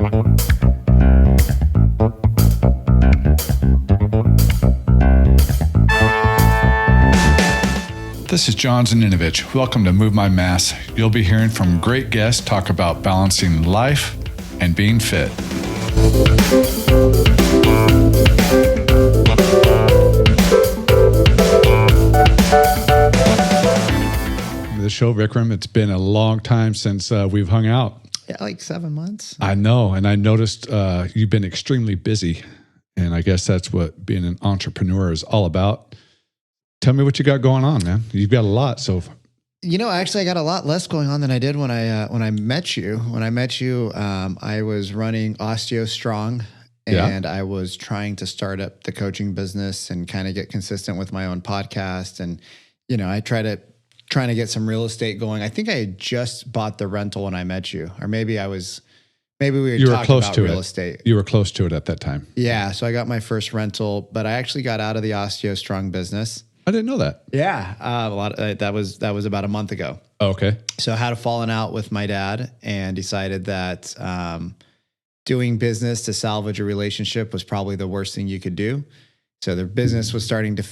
This is John Zaninovich. Welcome to Move My Mass. You'll be hearing from great guests talk about balancing life and being fit. The show, Vikram, it's been a long time since we've hung out. Yeah, like 7 months. I know, and I noticed you've been extremely busy, and I guess that's what being an entrepreneur is all about. Tell me what you got going on, man. You've got a lot. So, Actually, I got a lot less going on than I did when I met you. When I met you, I was running Osteo Strong, and I was trying to start up the coaching business and kind of get consistent with my own podcast. And I trying to get some real estate going. I think I had just bought the rental when I met you, or maybe we were talking about real estate. You were close to it at that time. Yeah, so I got my first rental, but I actually got out of the Osteo Strong business. I didn't know that. Yeah, that was about a month ago. Oh, okay. So I had a falling out with my dad and decided that doing business to salvage a relationship was probably the worst thing you could do. So the business was starting to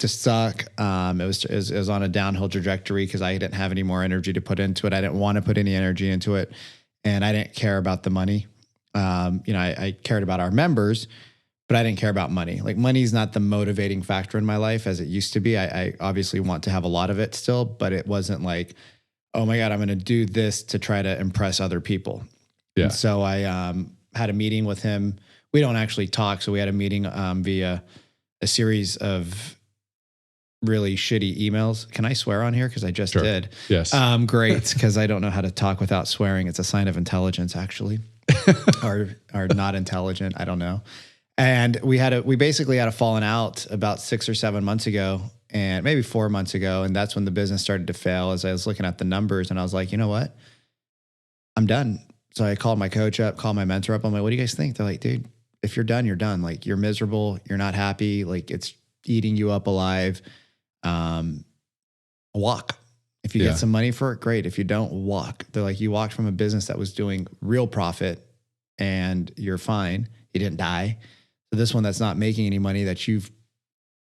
suck. It was on a downhill trajectory because I didn't have any more energy to put into it. I didn't want to put any energy into it, and I didn't care about the money. I cared about our members, but I didn't care about money. Like, money is not the motivating factor in my life as it used to be. I obviously want to have a lot of it still, but it wasn't like, oh my God, I'm going to do this to try to impress other people. Yeah. And so I had a meeting with him. We don't actually talk. So we had a meeting via a series of really shitty emails. Can I swear on here? Because I just did. Yes. Great. Because I don't know how to talk without swearing. It's a sign of intelligence, actually. or not intelligent. I don't know. And we basically had a falling out about 6 or 7 months ago, and maybe 4 months ago. And that's when the business started to fail, as I was looking at the numbers, and I was like, you know what? I'm done. So I called my coach up, called my mentor up. I'm like, what do you guys think? They're like, dude, if you're done, you're done. Like, you're miserable. You're not happy. Like, it's eating you up alive. Walk. If you get some money for it, great. If you don't, walk. They're like, you walked from a business that was doing real profit and you're fine. You didn't die. So this one that's not making any money, that you've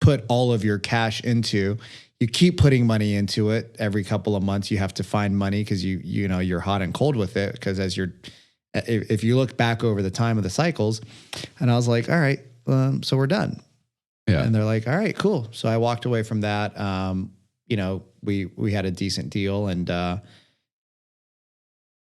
put all of your cash into, you keep putting money into it. Every couple of months, you have to find money because you're hot and cold with it. Because if you look back over the time of the cycles, and I was like, all right, so we're done. Yeah. And they're like, all right, cool. So I walked away from that. We had a decent deal, and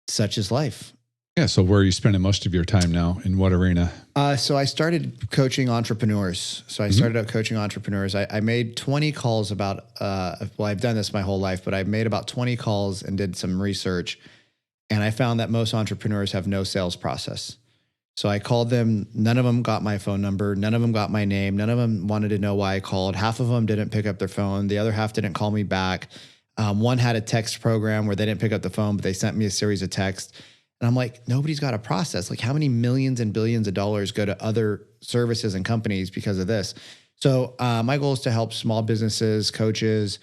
such is life. Yeah. So where are you spending most of your time now? In what arena? So I started coaching entrepreneurs. I made 20 calls about, I've done this my whole life, but I made about 20 calls and did some research. And I found that most entrepreneurs have no sales process. So I called them. None of them got my phone number. None of them got my name. None of them wanted to know why I called. Half of them didn't pick up their phone. The other half didn't call me back. One had a text program where they didn't pick up the phone, but they sent me a series of texts. And I'm like, nobody's got a process. Like, how many millions and billions of dollars go to other services and companies because of this? So my goal is to help small businesses, coaches,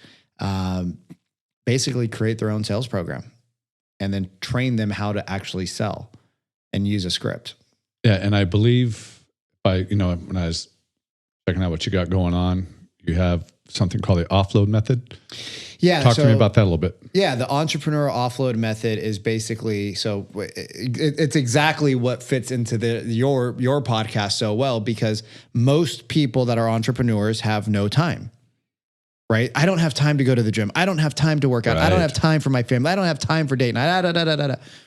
basically create their own sales program and then train them how to actually sell and use a script. Yeah, and I believe when I was checking out what you got going on, you have something called the offload method. Yeah. Talk to me about that a little bit. Yeah. The entrepreneur offload method is basically, so it's exactly what fits into your podcast so well, because most people that are entrepreneurs have no time, right? I don't have time to go to the gym. I don't have time to work out. Right. I don't have time for my family. I don't have time for dating.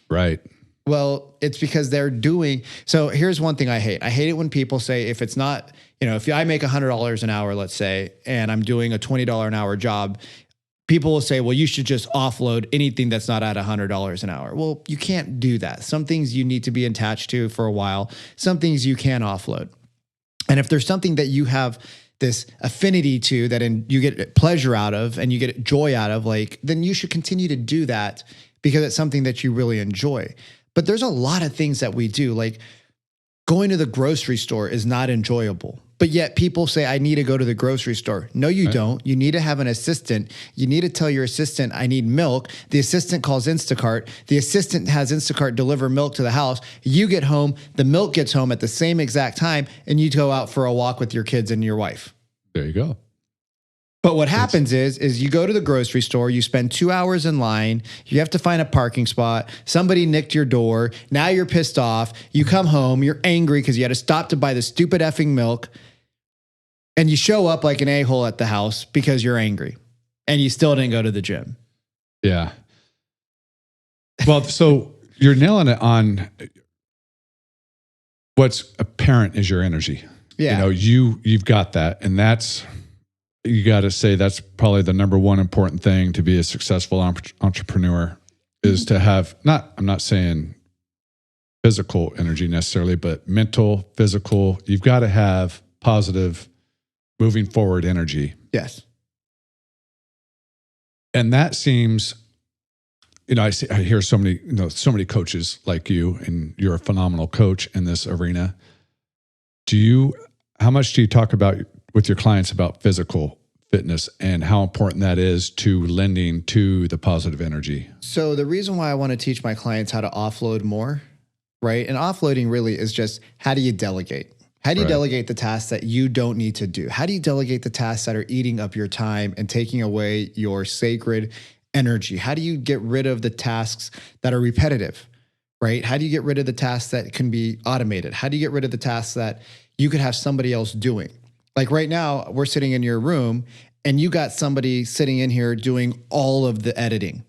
Right. Well, it's because they're doing, so here's one thing I hate. I hate it when people say, if it's not, if I make $100 an hour, let's say, and I'm doing a $20 an hour job, people will say, well, you should just offload anything that's not at $100 an hour. Well, you can't do that. Some things you need to be attached to for a while. Some things you can offload. And if there's something that you have this affinity to, that you get pleasure out of and you get joy out of, then you should continue to do that because it's something that you really enjoy. But there's a lot of things that we do, like going to the grocery store is not enjoyable, But yet people say, I need to go to the grocery store. No, you don't. You need to have an assistant. You need to tell your assistant, I need milk. The assistant calls Instacart. The assistant has Instacart deliver milk to the house. You get home, the milk gets home at the same exact time, and you go out for a walk with your kids and your wife. There you go. But what happens is you go to the grocery store, you spend 2 hours in line, you have to find a parking spot, somebody nicked your door, now you're pissed off, you come home, you're angry because you had to stop to buy the stupid effing milk, and you show up like an a-hole at the house because you're angry, and you still didn't go to the gym. Yeah. Well, so you're nailing it on what's apparent is your energy. Yeah. You've got that, and you got to say that's probably the number one important thing to be a successful entrepreneur is to have I'm not saying physical energy necessarily, but mental, physical. You've got to have positive, moving forward energy. Yes. And that seems, I hear so many coaches like you, and you're a phenomenal coach in this arena. How much do you talk about with your clients about physical fitness and how important that is to lending to the positive energy? So the reason why I want to teach my clients how to offload more, right? And offloading really is just, how do you delegate? How do you delegate the tasks that you don't need to do? How do you delegate the tasks that are eating up your time and taking away your sacred energy? How do you get rid of the tasks that are repetitive, right? How do you get rid of the tasks that can be automated? How do you get rid of the tasks that you could have somebody else doing? Like right now, we're sitting in your room and you got somebody sitting in here doing all of the editing.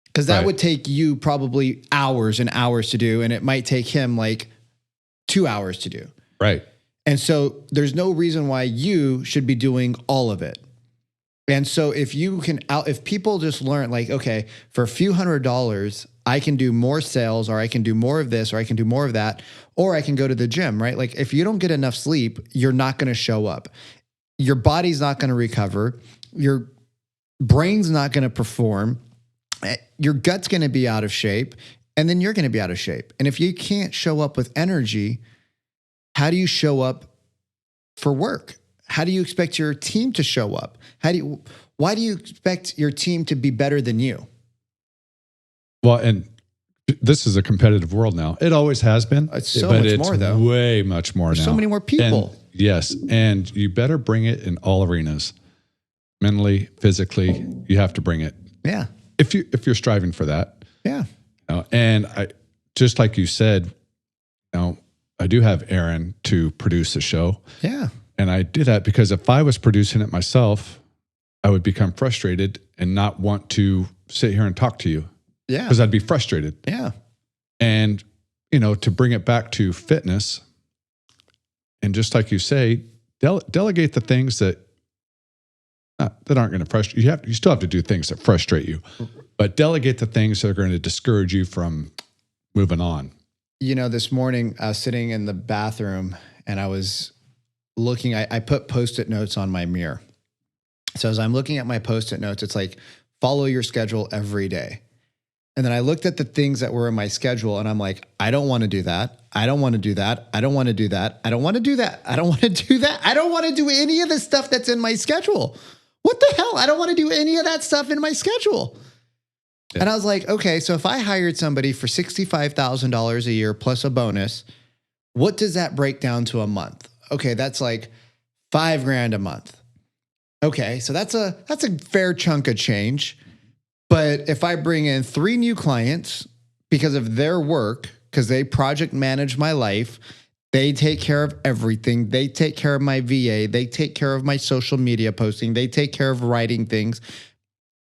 Because that would take you probably hours and hours to do, and it might take him like 2 hours to do. Right. And so there's no reason why you should be doing all of it. And so if people just learn like, okay, for a few $100s, I can do more sales, or I can do more of this, or I can do more of that, or I can go to the gym, right? Like if you don't get enough sleep, you're not going to show up. Your body's not going to recover. Your brain's not going to perform. Your gut's going to be out of shape, and then you're going to be out of shape. And if you can't show up with energy, how do you show up for work? How do you expect your team to show up? Why do you expect your team to be better than you? Well, and this is a competitive world now. It always has been. It's so much more, though. Way much more now. There's so many more people. And yes, and you better bring it in all arenas. Mentally, physically, you have to bring it. Yeah. If you're striving for that. Yeah. And I, just like you said, I do have Aaron to produce the show. Yeah. And I do that because if I was producing it myself, I would become frustrated and not want to sit here and talk to you. Yeah. Because I'd be frustrated. Yeah. And, to bring it back to fitness, and just like you say, delegate the things that aren't going to frustrate you. You still have to do things that frustrate you, but delegate the things that are going to discourage you from moving on. This morning I was sitting in the bathroom and I was looking, I put Post-it notes on my mirror. So as I'm looking at my Post-it notes, it's like, follow your schedule every day. And then I looked at the things that were in my schedule and I'm like, I don't want to do that. I don't want to do that. I don't want to do that. I don't want to do that. I don't want to do that. I don't want to do any of the stuff that's in my schedule. What the hell? I don't want to do any of that stuff in my schedule. Yeah. And I was like, okay, so if I hired somebody for $65,000 a year plus a bonus, what does that break down to a month? Okay, that's like $5,000 a month. Okay, so that's a fair chunk of change. But if I bring in 3 new clients because of their work, because they project manage my life, they take care of everything. They take care of my VA. They take care of my social media posting. They take care of writing things.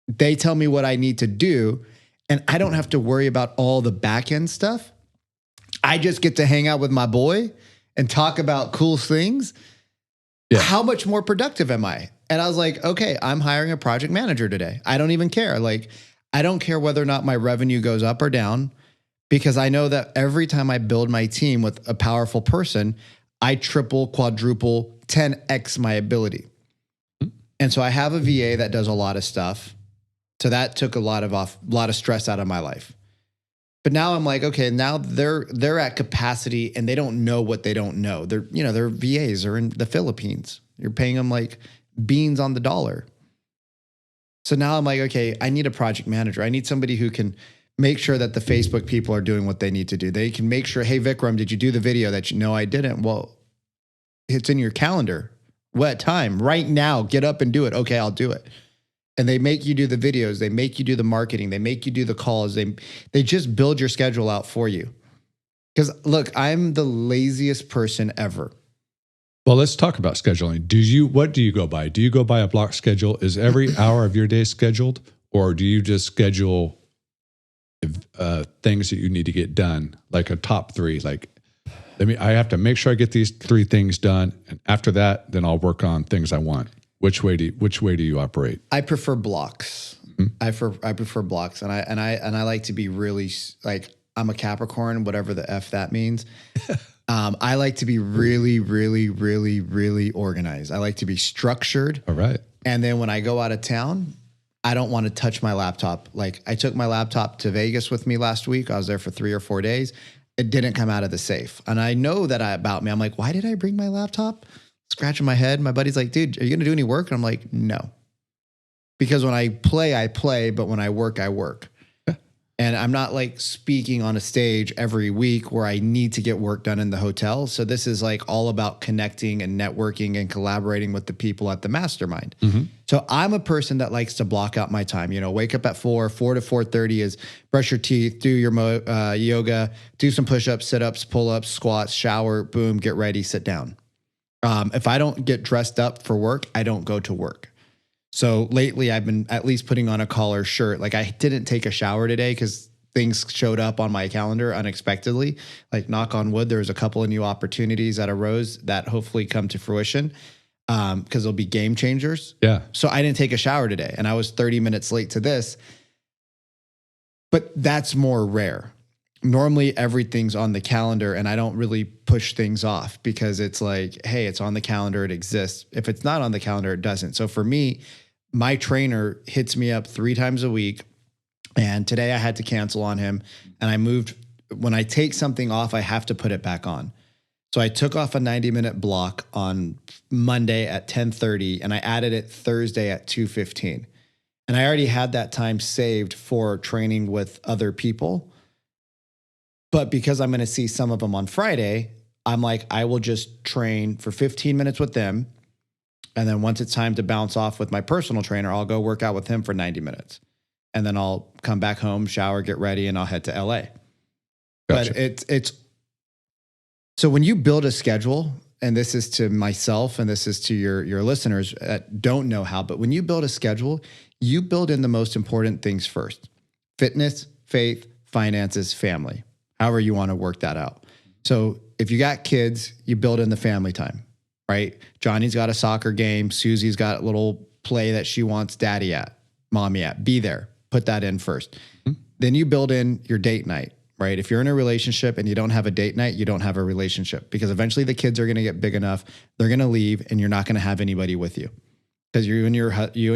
They tell me what I need to do, and I don't have to worry about all the back end stuff. I just get to hang out with my boy and talk about cool things. Yeah. How much more productive am I? And I was like, okay, I'm hiring a project manager today. I don't even care. Like, I don't care whether or not my revenue goes up or down, because I know that every time I build my team with a powerful person, I triple, quadruple, 10x my ability. And so I have a VA that does a lot of stuff. So that took a lot of stress out of my life. But now I'm like, okay, now they're at capacity and they don't know what they don't know. They're VAs are in the Philippines. You're paying them like beans on the dollar. So now I'm like, okay, I need a project manager. I need somebody who can make sure that the Facebook people are doing what they need to do. They can make sure, hey, Vikram, did you do the video that you know I didn't? Well, it's in your calendar. What time? Right now, get up and do it. Okay, I'll do it. And they make you do the videos. They make you do the marketing. They make you do the calls. They just build your schedule out for you. Because look, I'm the laziest person ever. Well, let's talk about scheduling. What do you go by? Do you go by a block schedule? Is every hour of your day scheduled? Or do you just schedule things that you need to get done, like a top 3? Like, I have to make sure I get these 3 things done. And after that, then I'll work on things I want. Which way do you operate? I prefer blocks. Mm-hmm. I prefer blocks. And I like to be really like, I'm a Capricorn, whatever the F that means. I like to be really, really, really, really organized. I like to be structured. All right. And then when I go out of town, I don't want to touch my laptop. Like I took my laptop to Vegas with me last week. I was there for 3 or 4 days. It didn't come out of the safe. And I know that about me. I'm like, why did I bring my laptop? Scratching my head. My buddy's like, dude, are you going to do any work? And I'm like, no. Because when I play, but when I work, I work. And I'm not like speaking on a stage every week where I need to get work done in the hotel. So this is like all about connecting and networking and collaborating with the people at the mastermind. Mm-hmm. So I'm a person that likes to block out my time. Wake up at 4 to 4:30 is brush your teeth, do your yoga, do some push-ups, sit-ups, pull-ups, squats, shower, boom, get ready, sit down. If I don't get dressed up for work, I don't go to work. So lately I've been at least putting on a collared shirt. Like I didn't take a shower today because things showed up on my calendar unexpectedly. Like knock on wood, there's a couple of new opportunities that arose that hopefully come to fruition because they'll be game changers. Yeah. So I didn't take a shower today and I was 30 minutes late to this. But that's more rare. Normally everything's on the calendar and I don't really push things off because it's like, hey, it's on the calendar, it exists. If it's not on the calendar, it doesn't. So for me, my trainer hits me up 3 times a week. And today I had to cancel on him. And I moved, when I take something off, I have to put it back on. So I took off a 90-minute block on Monday at 10:30 and I added it Thursday at 2:15. And I already had that time saved for training with other people. But because I'm going to see some of them on Friday, I'm like, I will just train for 15 minutes with them. And then once it's time to bounce off with my personal trainer, I'll go work out with him for 90 minutes. And then I'll come back home, shower, get ready, and I'll head to LA. Gotcha. But it's so when you build a schedule, and this is to myself and this is to your listeners that don't know how, but when you build a schedule, you build in the most important things first. Fitness, faith, finances, family. However you want to work that out. So if you got kids, you build in the family time, right? Johnny's got a soccer game. Susie's got a little play that she wants daddy at, mommy at. Be there. Put that in first. Mm-hmm. Then you build in your date night, right? If you're in a relationship and you don't have a date night, you don't have a relationship because eventually the kids are going to get big enough. They're going to leave and you're not going to have anybody with you because you and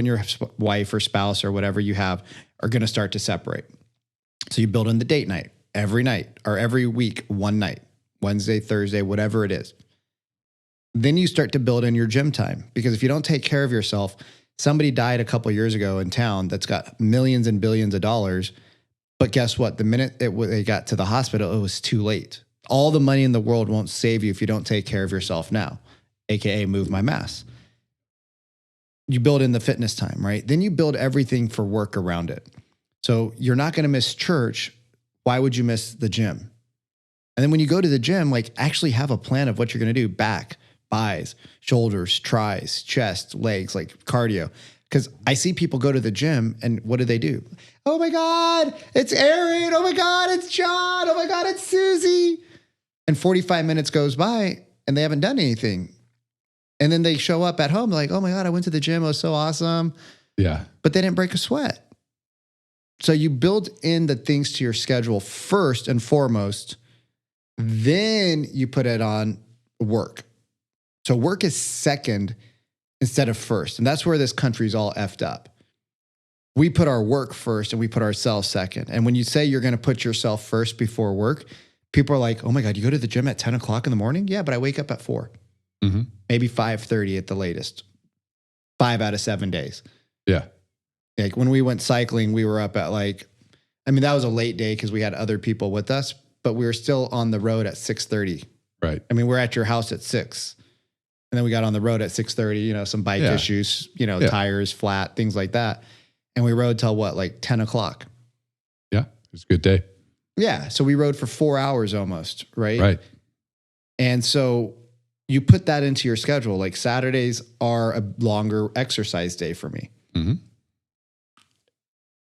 your wife or spouse or whatever you have are going to start to separate. So you build in the date night every night or every week, one night, Wednesday, Thursday, whatever it is. Then you start to build in your gym time because if you don't take care of yourself, somebody died a couple of years ago in town that's got millions and billions of dollars. But guess what? The minute they got to the hospital, it was too late. All the money in the world won't save you if you don't take care of yourself now, AKA move my mass. You build in the fitness time, right? Then you build everything for work around it. So you're not going to miss church. Why would you miss the gym? And then when you go to the gym, like actually have a plan of what you're going to do. Back, buys, shoulders, tries, chest, legs, like cardio. Because I see people go to the gym and what do? Oh my God, it's Aaron. Oh my God, it's John. Oh my God, it's Susie. And 45 minutes goes by and they haven't done anything. And then they show up at home like, oh my God, I went to the gym. It was so awesome. Yeah. But they didn't break a sweat. So you build in the things to your schedule first and foremost, then you put it on work. So work is second instead of first. And that's where this country's all effed up. we put our work first and we put ourselves second. And when you say you're going to put yourself first before work, people are like, oh my God, you go to the gym at 10 o'clock in the morning? Yeah, but I wake up at 4, maybe 5:30 at the latest, 5 out of 7 days. Yeah. Like when we went cycling, we were up at that was a late day because we had other people with us, but we were still on the road at 6:30. Right. We're at your house at 6. And then we got on the road at 6:30, some bike issues, tires flat, things like that. And we rode till 10 o'clock. Yeah. It was a good day. Yeah. So we rode for 4 hours almost. Right. Right. And so you put that into your schedule. Like Saturdays are a longer exercise day for me. Mm-hmm.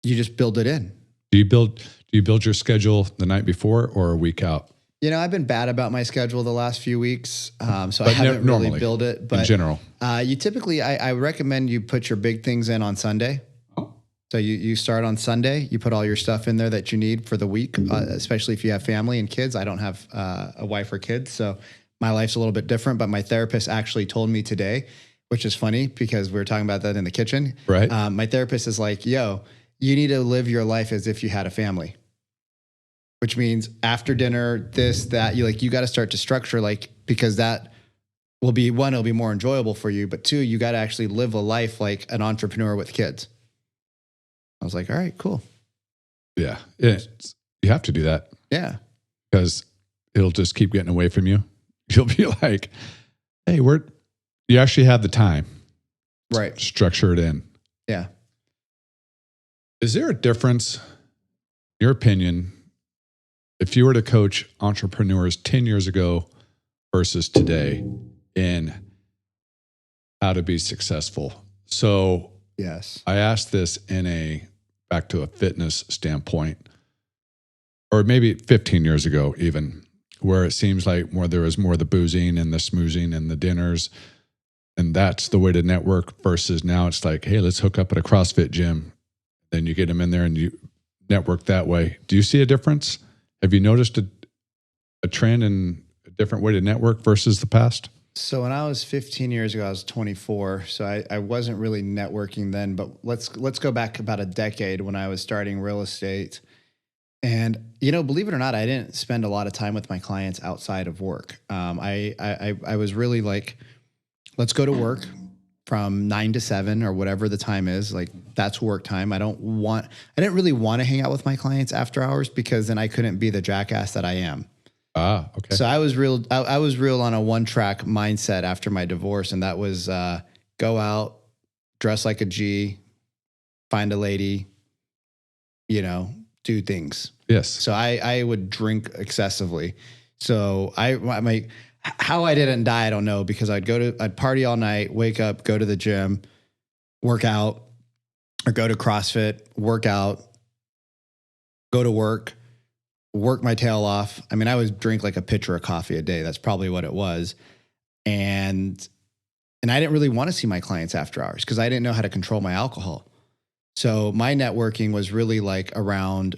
You just build it in. Do you build your schedule the night before or a week out? I've been bad about my schedule the last few weeks. So I haven't really built it. But in general, you typically, I recommend you put your big things in on Sunday. Oh. So you start on Sunday, you put all your stuff in there that you need for the week, especially if you have family and kids. I don't have a wife or kids, so my life's a little bit different. But my therapist actually told me today, which is funny because we were talking about that in the kitchen. Right. My therapist is like, yo, you need to live your life as if you had a family, which means after dinner, this, that, you got to start to structure because that will be one, it'll be more enjoyable for you. But 2, you got to actually live a life like an entrepreneur with kids. I was like, all right, cool. Yeah. You have to do that. Yeah. Because it'll just keep getting away from you. You'll be like, hey, you actually have the time. Right. Structure it in. Yeah. Is there a difference, in your opinion, if you were to coach entrepreneurs 10 years ago versus today in how to be successful? So yes, I asked this back to a fitness standpoint, or maybe 15 years ago even, where it seems like there was more the boozing and the smoozing and the dinners, and that's the way to network, versus now it's like, hey, let's hook up at a CrossFit gym. Then you get them in there and you network that way. Do you see a difference? Have you noticed a trend in a different way to network versus the past? So when I was 15 years ago, I was 24. So I wasn't really networking then, but let's go back about a decade when I was starting real estate. And, believe it or not, I didn't spend a lot of time with my clients outside of work. I was really like, let's go to work from 9 to 7 or whatever the time is. Like that's work time. I didn't really want to hang out with my clients after hours because then I couldn't be the jackass that I am. Ah, okay. So I was real on a one-track mindset after my divorce. And that was go out, dress like a G, find a lady, do things. Yes. So I would drink excessively. So how I didn't die, I don't know, because I'd party all night, wake up, go to the gym, work out, or go to CrossFit, work out, go to work my tail off. I would drink like a pitcher of coffee a day. That's probably what it was. And I didn't really want to see my clients after hours because I didn't know how to control my alcohol. So my networking was really like around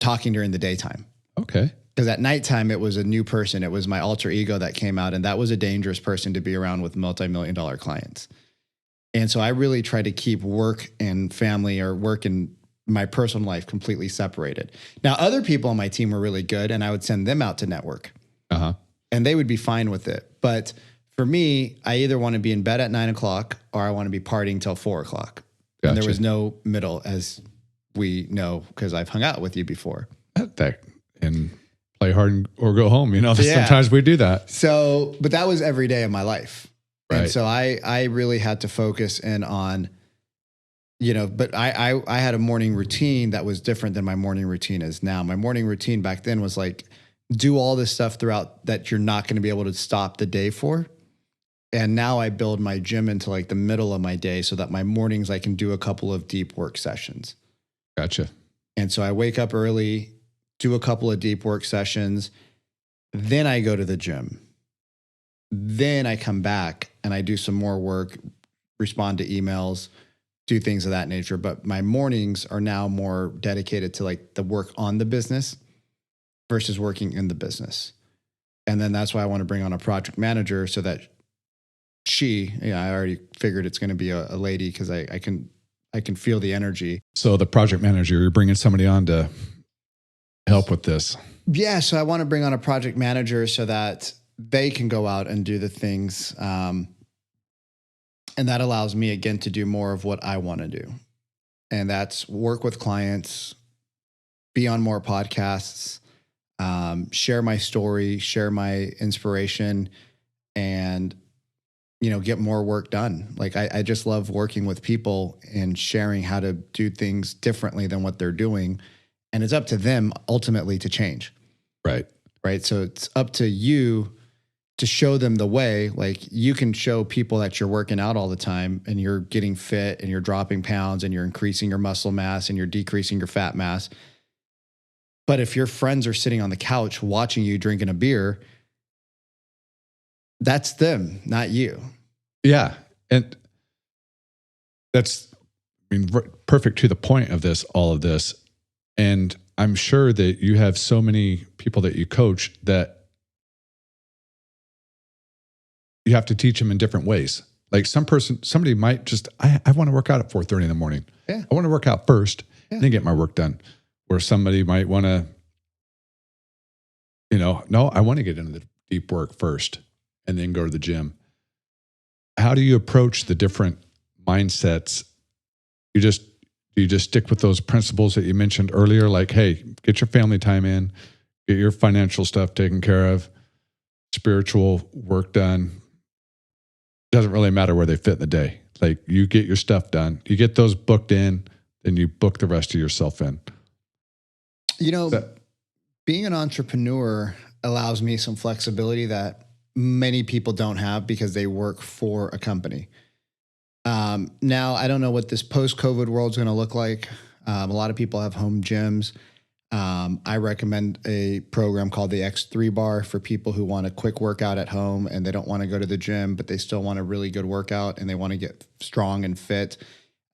talking during the daytime. Okay. Because at nighttime, it was a new person. It was my alter ego that came out. And that was a dangerous person to be around with multi-million-dollar clients. And so I really tried to keep work and family, or work and my personal life, completely separated. Now, other people on my team were really good, and I would send them out to network. Uh-huh. And they would be fine with it. But for me, I either want to be in bed at 9 o'clock or I want to be partying till 4 o'clock. Gotcha. And there was no middle, as we know, because I've hung out with you before. And play hard or go home. Sometimes we do that. So, but that was every day of my life. Right. And so I really had to focus in on, but I had a morning routine that was different than my morning routine is now. My morning routine back then was like, do all this stuff throughout that you're not going to be able to stop the day for. And now I build my gym into like the middle of my day so that my mornings I can do a couple of deep work sessions. Gotcha. And so I wake up early, do a couple of deep work sessions, then I go to the gym. Then I come back and I do some more work, respond to emails, do things of that nature. But my mornings are now more dedicated to like the work on the business versus working in the business. And then that's why I want to bring on a project manager so that I already figured it's going to be a lady because I can I can feel the energy. So the project manager, you're bringing somebody on to help with this. Yeah. So I want to bring on a project manager so that they can go out and do the things. And that allows me again to do more of what I want to do. And that's work with clients, be on more podcasts, share my story, share my inspiration, and, get more work done. Like I just love working with people and sharing how to do things differently than what they're doing. And it's up to them ultimately to change. Right. Right. So it's up to you to show them the way. Like you can show people that you're working out all the time and you're getting fit and you're dropping pounds and you're increasing your muscle mass and you're decreasing your fat mass. But if your friends are sitting on the couch watching you drinking a beer, that's them, not you. Yeah. And that's, perfect to the point of all of this. And I'm sure that you have so many people that you coach that you have to teach them in different ways. Like somebody might just, I want to work out at 4:30 in the morning. Yeah. I want to work out first and then get my work done. Or somebody might want to, no, I want to get into the deep work first and then go to the gym. How do you approach the different mindsets? Do you just stick with those principles that you mentioned earlier? Like, hey, get your family time in, get your financial stuff taken care of, spiritual work done. Doesn't really matter where they fit in the day. Like you get your stuff done, you get those booked in, then you book the rest of yourself in. Being an entrepreneur allows me some flexibility that many people don't have because they work for a company. Now, I don't know what this post-COVID world is going to look like. A lot of people have home gyms. I recommend a program called the X3 Bar for people who want a quick workout at home and they don't want to go to the gym, but they still want a really good workout and they want to get strong and fit.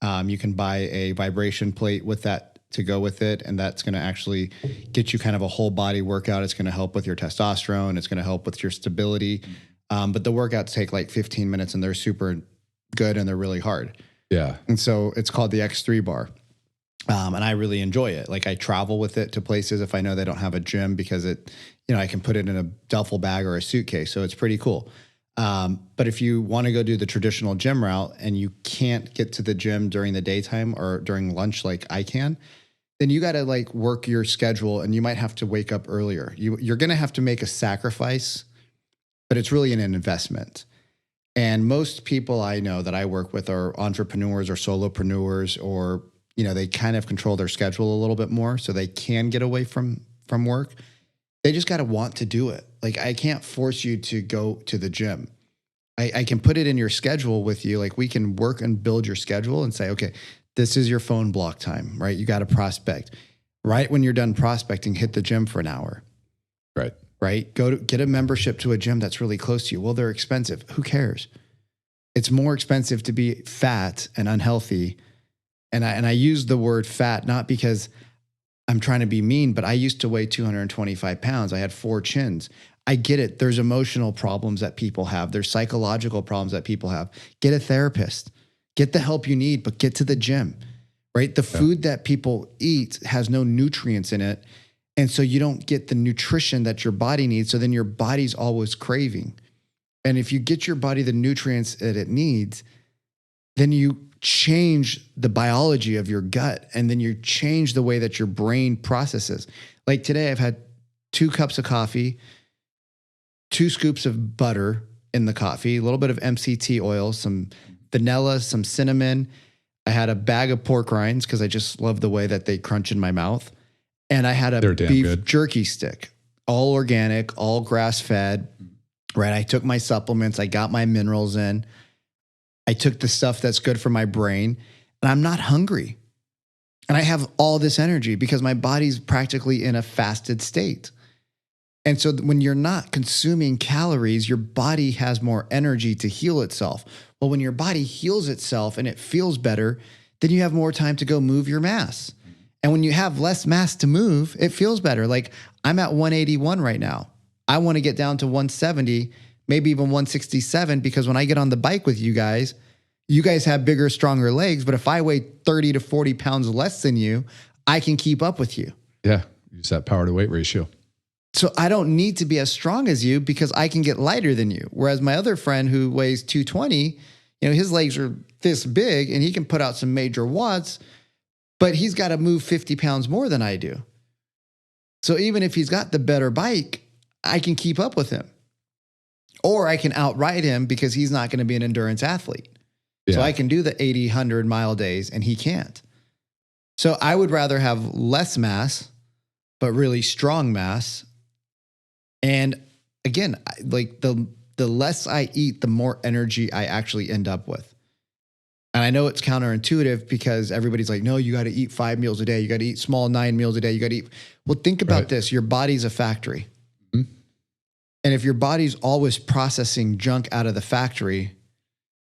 You can buy a vibration plate with that to go with it, and that's going to actually get you kind of a whole body workout. It's going to help with your testosterone. It's going to help with your stability. But the workouts take like 15 minutes and they're super good and they're really hard. Yeah. And so it's called the X3 Bar. And I really enjoy it. Like I travel with it to places if I know they don't have a gym because I can put it in a duffel bag or a suitcase. So it's pretty cool. But if you want to go do the traditional gym route and you can't get to the gym during the daytime or during lunch like I can, then you got to like work your schedule and you might have to wake up earlier. You're going to have to make a sacrifice, but it's really an investment. And most people I know that I work with are entrepreneurs or solopreneurs, or, they kind of control their schedule a little bit more so they can get away from work. They just got to want to do it. Like I can't force you to go to the gym. I can put it in your schedule with you. Like we can work and build your schedule and say, okay, this is your phone block time, right? You got to prospect. Right when you're done prospecting, hit the gym for an hour. Right? Get a membership to a gym that's really close to you. Well, they're expensive. Who cares? It's more expensive to be fat and unhealthy. And I use the word fat not because I'm trying to be mean, but I used to weigh 225 pounds. I had 4 chins. I get it. There's emotional problems that people have. There's psychological problems that people have. Get a therapist. Get the help you need, but get to the gym, right? The food that people eat has no nutrients in it. And so you don't get the nutrition that your body needs. So then your body's always craving. And if you get your body the nutrients that it needs, then you change the biology of your gut. And then you change the way that your brain processes. Like today, I've had 2 cups of coffee, 2 scoops of butter in the coffee, a little bit of MCT oil, some vanilla, some cinnamon. I had a bag of pork rinds because I just love the way that they crunch in my mouth. And I had a beef jerky stick, all organic, all grass fed, right? I took my supplements. I got my minerals in. I took the stuff that's good for my brain, and I'm not hungry. And I have all this energy because my body's practically in a fasted state. And so when you're not consuming calories, your body has more energy to heal itself. Well, when your body heals itself and it feels better, then you have more time to go move your mass. And when you have less mass to move, it feels better. Like I'm at 181 right now. I want to get down to 170, maybe even 167, because when I get on the bike with you guys, You guys have bigger, stronger legs, but if I weigh 30 to 40 pounds less than you, I can keep up with you. Yeah. Use that power to weight ratio. So I don't need to be as strong as you because I can get lighter than you. Whereas my other friend who weighs 220, his legs are this big and he can put out some major watts, but he's got to move 50 pounds more than I do. So even if he's got the better bike, I can keep up with him. Or I can outride him because he's not going to be an endurance athlete. Yeah. So I can do the 80, 100 mile days and he can't. So I would rather have less mass, but really strong mass. And again, like the less I eat, the more energy I actually end up with. And I know it's counterintuitive because everybody's like, no, you got to eat 5 meals a day. You got to eat small 9 meals a day. You got to eat. Well, think about this. Your body's a factory. Mm-hmm. And if your body's always processing junk out of the factory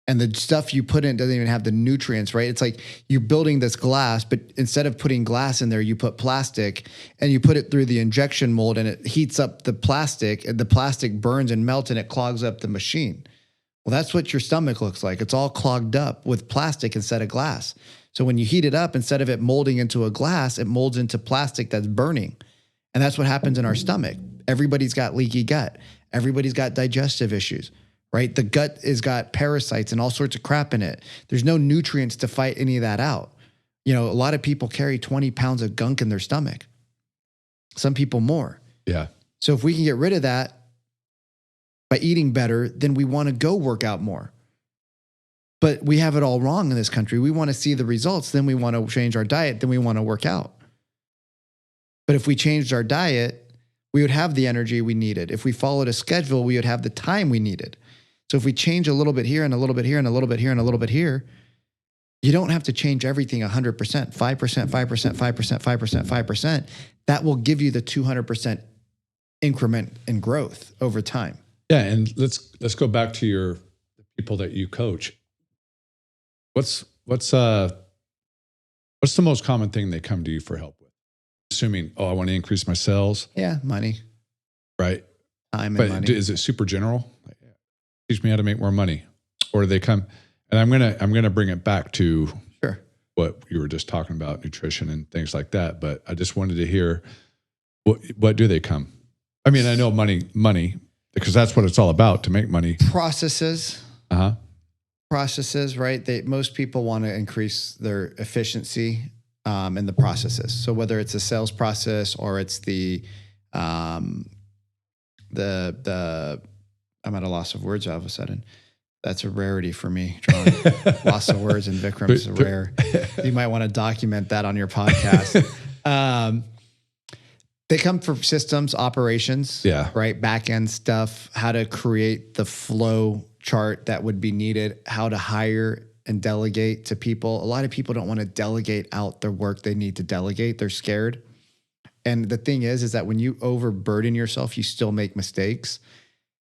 and the stuff you put in doesn't even have the nutrients, right? It's like you're building this glass, but instead of putting glass in there, you put plastic and you put it through the injection mold and it heats up the plastic and the plastic burns and melts and it clogs up the machine. Well, that's what your stomach looks like. It's all clogged up with plastic instead of glass. So when you heat it up, instead of it molding into a glass, it molds into plastic that's burning. And that's what happens in our stomach. Everybody's got leaky gut. Everybody's got digestive issues, right? The gut has got parasites and all sorts of crap in it. There's no nutrients to fight any of that out. A lot of people carry 20 pounds of gunk in their stomach. Some people more. Yeah. So if we can get rid of that, by eating better, then we want to go work out more. But we have it all wrong in this country. We want to see the results, then we want to change our diet, then we want to work out. But if we changed our diet, we would have the energy we needed. If we followed a schedule, we would have the time we needed. So if we change a little bit here and a little bit here and a little bit here and a little bit here, you don't have to change everything 100%, 5%, 5%, 5%, 5%, 5%. That will give you the 200% increment in growth over time. Yeah, and let's go back to the people that you coach. What's the most common thing they come to you for help with? Assuming, I want to increase my sales. Yeah, money. Right. Time and money. Is it super general? Teach me how to make more money. Or do they come, and I'm gonna bring it back to what you were just talking about, nutrition and things like that. But I just wanted to hear what do they come? I mean, I know money. Because that's what it's all about, to make money. Processes, right? Most people want to increase their efficiency in the processes. So whether it's a sales process or it's the I'm at a loss of words all of a sudden. That's a rarity for me, John. Loss of words in Vikram is rare. You might want to document that on your podcast. They come for systems, operations, right? Back end stuff, how to create the flow chart that would be needed, how to hire and delegate to people. A lot of people don't want to delegate out their work they need to delegate. They're scared. And the thing is that when you overburden yourself, you still make mistakes.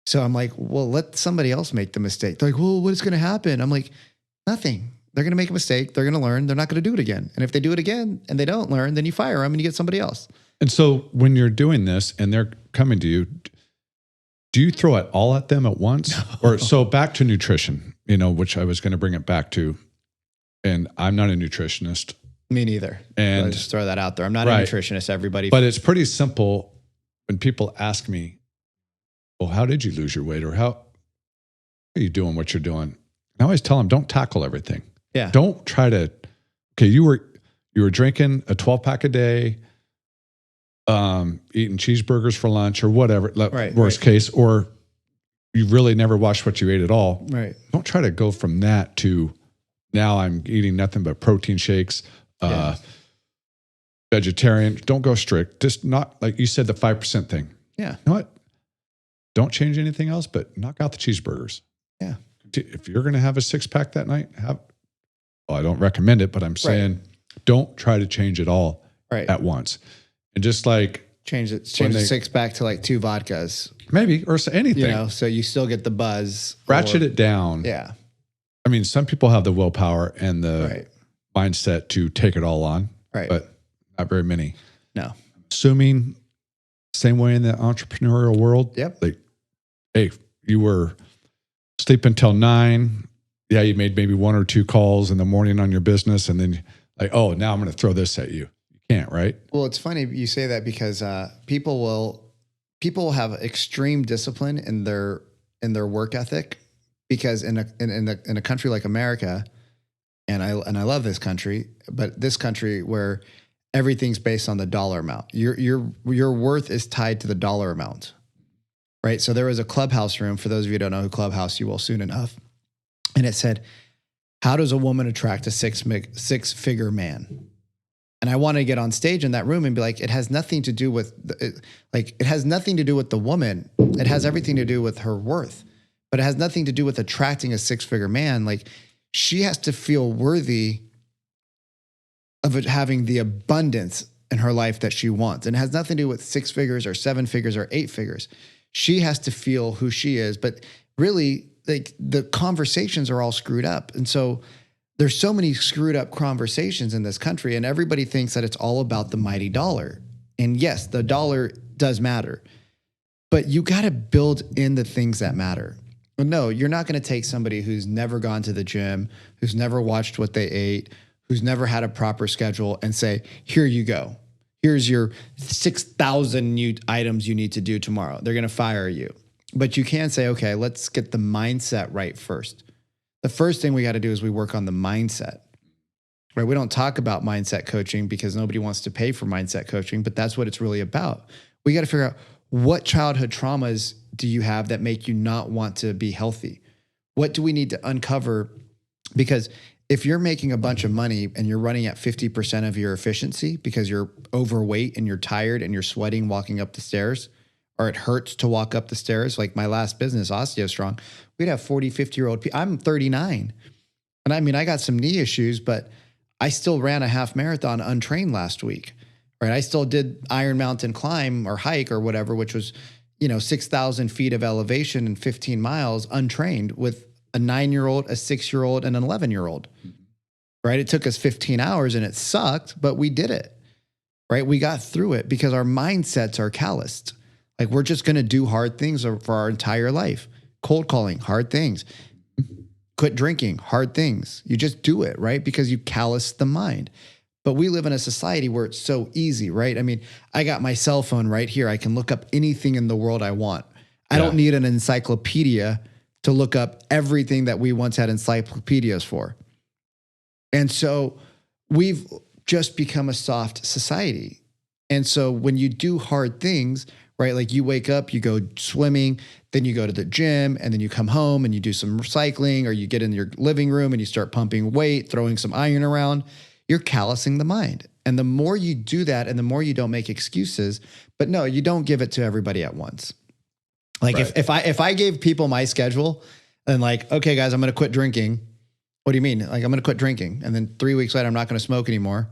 So I'm like, well, let somebody else make the mistake. They're like, well, what is going to happen? I'm like, nothing. They're going to make a mistake. They're going to learn. They're not going to do it again. And if they do it again and they don't learn, then you fire them and you get somebody else. And so when you're doing this and they're coming to you, do you throw it all at them at once? No. Or so back to nutrition, which I was going to bring it back to. And I'm not a nutritionist. Me neither. And I'll just throw that out there. I'm not a nutritionist, everybody. But it's pretty simple when people ask me, well, how did you lose your weight? Or how are you doing what you're doing? I always tell them, don't tackle everything. Yeah. Don't try to, you were drinking a 12-pack a day, eating cheeseburgers for lunch or whatever, worst case, or you really never watched what you ate at all. Right. Don't try to go from that to now I'm eating nothing but protein shakes, vegetarian. Don't go strict. Just not, like you said, the 5% thing. Yeah. You know what? Don't change anything else, but knock out the cheeseburgers. Yeah. If you're going to have a 6-pack that night, I don't recommend it, but I'm saying don't try to change it all at once. And just like change the 6-pack to like 2 vodkas, maybe, or anything, so you still get the buzz. Ratchet it down. Yeah. I mean, some people have the willpower and the mindset to take it all on, but not very many. No. Assuming same way in the entrepreneurial world. Yep. Like, hey, you were sleeping till 9, Yeah, you made maybe 1 or 2 calls in the morning on your business, and then like, oh, now I'm going to throw this at you. You can't, right? Well, it's funny you say that because people will have extreme discipline in their work ethic, because in a country like America, and I love this country, but this country where everything's based on the dollar amount, your worth is tied to the dollar amount, right? So there was a Clubhouse room. For those of you who don't know who Clubhouse, you will soon enough. And it said, how does a woman attract a six-figure man? And I want to get on stage in that room and be like, it has nothing to do with it has nothing to do with the woman. It has everything to do with her worth, but it has nothing to do with attracting a six-figure man. Like, she has to feel worthy of it having the abundance in her life that she wants. And it has nothing to do with 6 figures or 7 figures or 8 figures. She has to feel who she is. But really, like, the conversations are all screwed up. And so there's so many screwed up conversations in this country, and everybody thinks that it's all about the mighty dollar. And yes, the dollar does matter, but you got to build in the things that matter. No, you're not going to take somebody who's never gone to the gym, who's never watched what they ate, who's never had a proper schedule, and say, here you go. Here's your 6,000 new items you need to do tomorrow. They're going to fire you. But you can say, okay, let's get the mindset right first. The first thing we got to do is we work on the mindset, right? We don't talk about mindset coaching because nobody wants to pay for mindset coaching, but that's what it's really about. We got to figure out, what childhood traumas do you have that make you not want to be healthy? What do we need to uncover? Because if you're making a bunch of money and you're running at 50% of your efficiency because you're overweight and you're tired and you're sweating walking up the stairs, or it hurts to walk up the stairs, like my last business, OsteoStrong, we'd have 40, 50-year-old people. I'm 39. And I mean, I got some knee issues, but I still ran a half marathon untrained last week, right? I still did Iron Mountain climb or hike or whatever, which was, 6,000 feet of elevation and 15 miles untrained with a 9-year-old, a 6-year-old, and an 11-year-old, right? It took us 15 hours and it sucked, but we did it, right? We got through it because our mindsets are calloused. Like, we're just going to do hard things for our entire life. Cold calling, hard things. Quit drinking, hard things. You just do it, right? Because you callous the mind. But we live in a society where it's so easy, right? I mean, I got my cell phone right here. I can look up anything in the world I want. I don't need an encyclopedia to look up everything that we once had encyclopedias for. And so we've just become a soft society. And so when you do hard things, right? Like, you wake up, you go swimming, then you go to the gym, and then you come home and you do some cycling, or you get in your living room and you start pumping weight, throwing some iron around. You're callousing the mind. And the more you do that and the more you don't make excuses, but no, you don't give it to everybody at once. Like, right. if I gave people my schedule and like, okay, guys, I'm going to quit drinking. What do you mean? Like, I'm going to quit drinking. And then 3 weeks later, I'm not going to smoke anymore.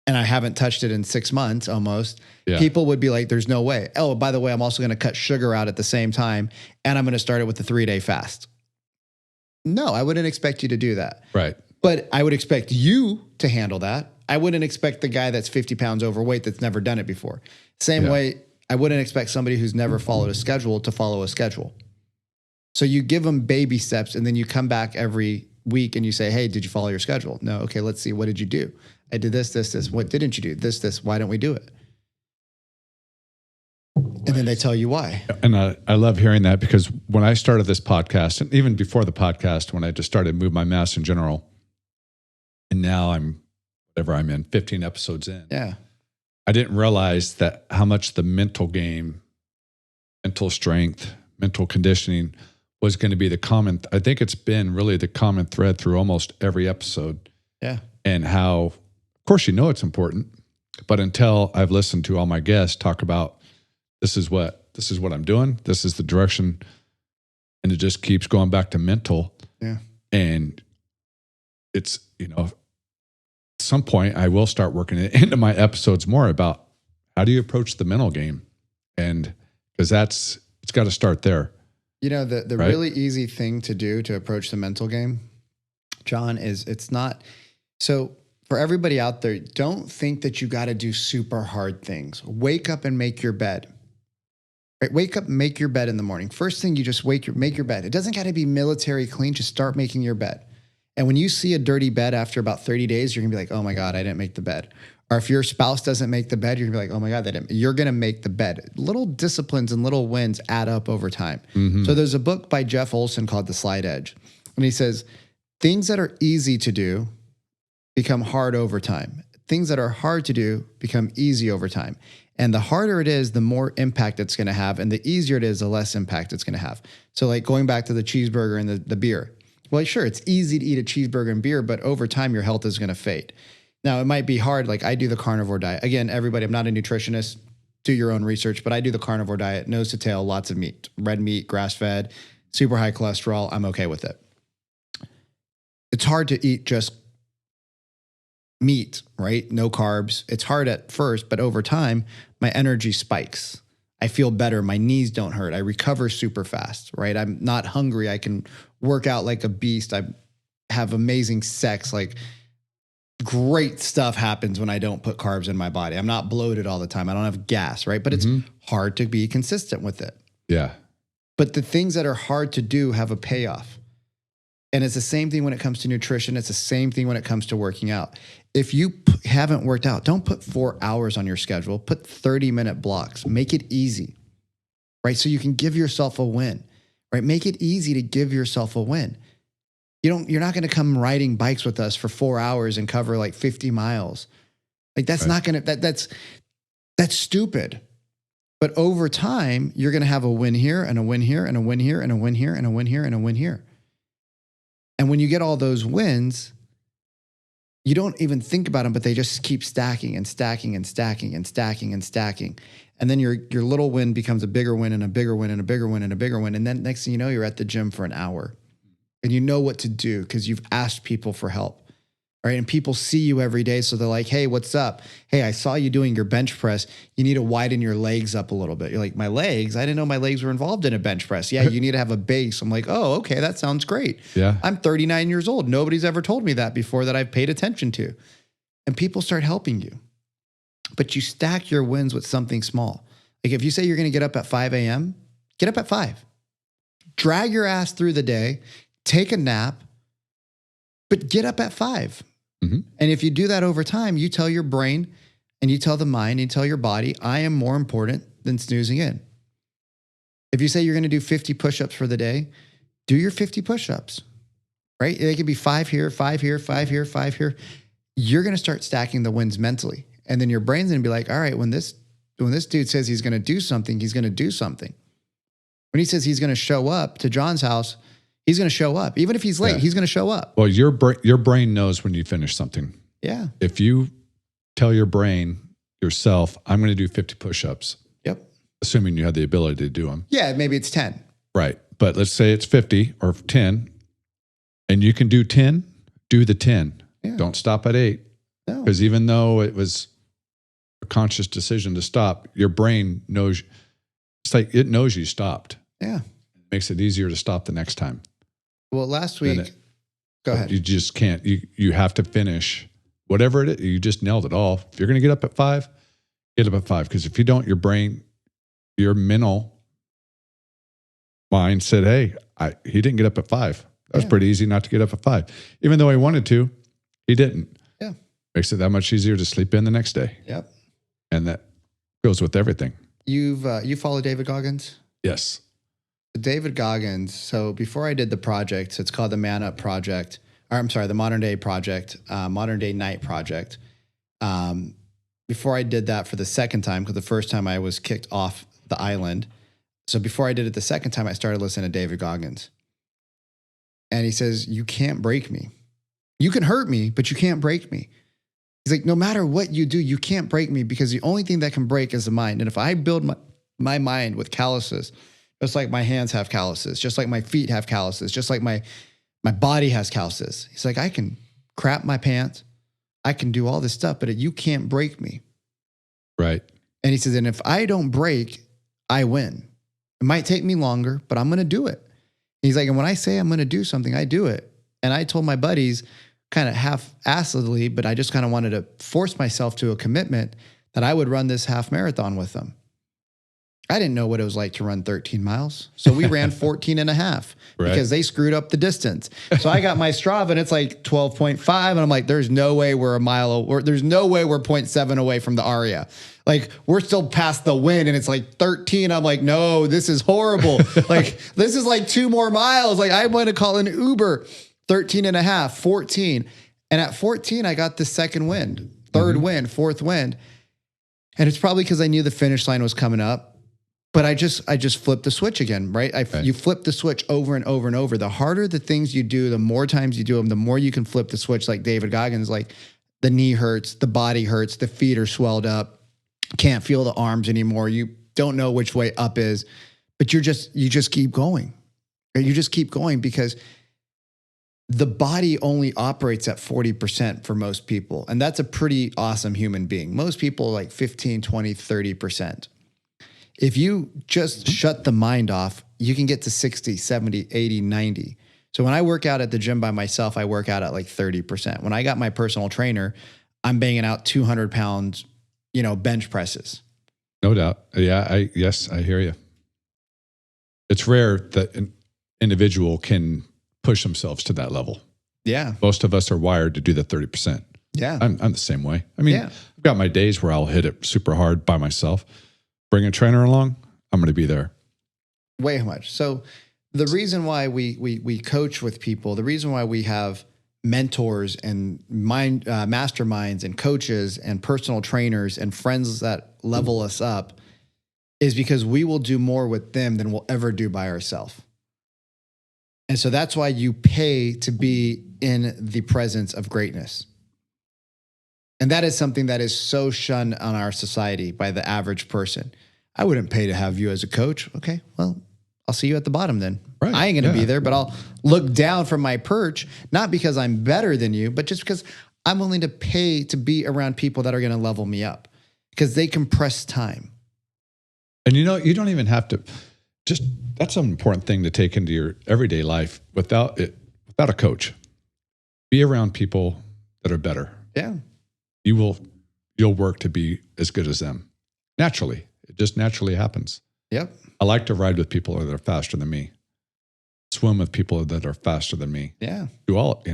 And I haven't touched it in 6 months almost. Yeah. People would be like, there's no way. Oh, by the way, I'm also going to cut sugar out at the same time. And I'm going to start it with a 3-day fast. No, I wouldn't expect you to do that. Right. But I would expect you to handle that. I wouldn't expect the guy that's 50 pounds overweight that's never done it before. Same way, I wouldn't expect somebody who's never followed a schedule to follow a schedule. So you give them baby steps, and then you come back every week and you say, hey, did you follow your schedule? No. Okay, let's see. What did you do? I did this, this, this. What didn't you do? This, this. Why don't we do it? And then they tell you why. And I love hearing that, because when I started this podcast, and even before the podcast, when I just started Move My Mass in general, and now I'm 15 episodes in. Yeah. I didn't realize that how much the mental game, mental strength, mental conditioning was going to be the common. I think it's been really the common thread through almost every episode. Yeah. And how, of course, it's important, but until I've listened to all my guests talk about, this is what I'm doing, this is the direction, and it just keeps going back to mental. Yeah. And it's, at some point I will start working it into my episodes more about how do you approach the mental game? And because it's got to start there. The right? Really easy thing to do to approach the mental game, John, is it's not. So for everybody out there, don't think that you got to do super hard things. Wake up and make your bed. Right? Wake up, make your bed in the morning. First thing, you just make your bed. It doesn't got to be military clean. Just start making your bed. And when you see a dirty bed after about 30 days, you're gonna be like, oh my God, I didn't make the bed. Or if your spouse doesn't make the bed, you're gonna be like, oh my God, you're gonna make the bed. Little disciplines and little wins add up over time. So there's a book by Jeff Olson called The Slight Edge. And he says, things that are easy to do become hard over time. Things that are hard to do become easy over time. And the harder it is, the more impact it's going to have. And the easier it is, the less impact it's going to have. So like going back to the cheeseburger and the beer. Well, sure, it's easy to eat a cheeseburger and beer, but over time, your health is going to fade. Now, it might be hard. Like I do the carnivore diet. Again, everybody, I'm not a nutritionist. Do your own research, but I do the carnivore diet, nose to tail, lots of meat, red meat, grass-fed, super high cholesterol. I'm okay with it. It's hard to eat just meat, right? No carbs. It's hard at first, but over time, my energy spikes. I feel better. My knees don't hurt. I recover super fast, right? I'm not hungry. I can work out like a beast. I have amazing sex. Like great stuff happens when I don't put carbs in my body. I'm not bloated all the time. I don't have gas, right? But it's hard to be consistent with it. Yeah. But the things that are hard to do have a payoff. And it's the same thing when it comes to nutrition. It's the same thing when it comes to working out. If you haven't worked out, don't put 4 hours on your schedule. Put 30-minute blocks. Make it easy, right? So you can give yourself a win, right? Make it easy to give yourself a win. You're not going to come riding bikes with us for 4 hours and cover like 50 miles. Like that's not going to, that's stupid. But over time, you're going to have a win here and a win here and a win here and a win here and a win here and a win here. And when you get all those wins, you don't even think about them, but they just keep stacking and stacking and stacking and stacking and stacking. And then your little win becomes a bigger win and a bigger win and a bigger win and a bigger win. And then next thing you know, you're at the gym for an hour and you know what to do because you've asked people for help, right? And people see you every day. So they're like, hey, what's up? Hey, I saw you doing your bench press. You need to widen your legs up a little bit. You're like, my legs? I didn't know my legs were involved in a bench press. Yeah, you need to have a base. I'm like, oh, okay, that sounds great. Yeah. I'm 39 years old. Nobody's ever told me that before that I've paid attention to. And people start helping you. But you stack your wins with something small. Like if you say you're going to get up at 5 a.m., get up at 5. Drag your ass through the day, take a nap, but get up at 5. And if you do that over time, you tell your brain and you tell the mind and you tell your body, I am more important than snoozing in. If you say you're going to do 50 push-ups for the day, do your 50 push-ups, right? They could be 5 here, 5 here, 5 here, 5 here. You're going to start stacking the wins mentally. And then your brain's going to be like, all right, when this dude says he's going to do something, he's going to do something. When he says he's going to show up to John's house, he's going to show up. Even if he's late, he's going to show up. Well, your brain knows when you finish something. Yeah. If you tell your brain yourself, I'm going to do 50 push-ups. Yep. Assuming you have the ability to do them. Yeah, maybe it's 10. Right. But let's say it's 50 or 10 and you can do 10, do the 10. Yeah. Don't stop at 8. No. Because even though it was a conscious decision to stop, your brain knows, it's like it knows you stopped. Yeah. It makes it easier to stop the next time. Well, last week, go ahead. You just can't, you have to finish whatever it is. You just nailed it all. If you're going to get up at 5, get up at 5. Because if you don't, your brain, your mental mind said, hey, he didn't get up at 5. That was pretty easy not to get up at 5. Even though he wanted to, he didn't. Yeah. Makes it that much easier to sleep in the next day. Yep. And that goes with everything. You follow David Goggins? Yes. David Goggins. So before I did the project, so it's called the Man Up Project. Or I'm sorry, the Modern Day Project, Modern Day Night Project. Before I did that for the second time, because the first time I was kicked off the island. So before I did it the second time, I started listening to David Goggins. And he says, you can't break me. You can hurt me, but you can't break me. He's like, no matter what you do, you can't break me because the only thing that can break is the mind. And if I build my mind with calluses, just like my hands have calluses, just like my feet have calluses, just like my body has calluses. He's like, I can crap my pants. I can do all this stuff, but you can't break me. Right. And he says, and if I don't break, I win. It might take me longer, but I'm going to do it. He's like, and when I say I'm going to do something, I do it. And I told my buddies kind of half-assedly, but I just kind of wanted to force myself to a commitment that I would run this half marathon with them. I didn't know what it was like to run 13 miles. So we ran 14 and a half because they screwed up the distance. So I got my Strava and it's like 12.5. And I'm like, there's no way we're a mile, or there's no way we're 0.7 away from the ARIA. Like we're still past the wind and it's like 13. I'm like, no, this is horrible. Like this is like 2 more miles. Like I'm going to call an Uber. 13 and a half, 14. And at 14, I got the second wind, third wind, fourth wind. And it's probably because I knew the finish line was coming up. But I just flipped the switch again, right? You flip the switch over and over and over. The harder the things you do, the more times you do them, the more you can flip the switch. Like David Goggins, like the knee hurts, the body hurts, the feet are swelled up, can't feel the arms anymore. You don't know which way up is, but you just keep going. You just keep going because the body only operates at 40% for most people. And that's a pretty awesome human being. Most people are like 15, 20, 30%. If you just shut the mind off, you can get to 60, 70, 80, 90. So when I work out at the gym by myself, I work out at like 30%. When I got my personal trainer, I'm banging out 200 pounds, bench presses. No doubt. Yeah. Yes, I hear you. It's rare that an individual can push themselves to that level. Yeah. Most of us are wired to do the 30%. Yeah. I'm the same way. I mean, I've got my days where I'll hit it super hard by myself. Bring a trainer along, I'm going to be there. Way much. So the reason why we coach with people, the reason why we have mentors and masterminds and coaches and personal trainers and friends that level us up is because we will do more with them than we'll ever do by ourselves. And so that's why you pay to be in the presence of greatness. And that is something that is so shunned on our society by the average person. I wouldn't pay to have you as a coach. Okay, well, I'll see you at the bottom then. Right. I ain't going to be there, but I'll look down from my perch, not because I'm better than you, but just because I'm willing to pay to be around people that are going to level me up because they compress time. And you don't even have to that's an important thing to take into your everyday life without a coach. Be around people that are better. Yeah. You'll work to be as good as them. Naturally. It just naturally happens. Yep. I like to ride with people that are faster than me. Swim with people that are faster than me. Yeah. Do all,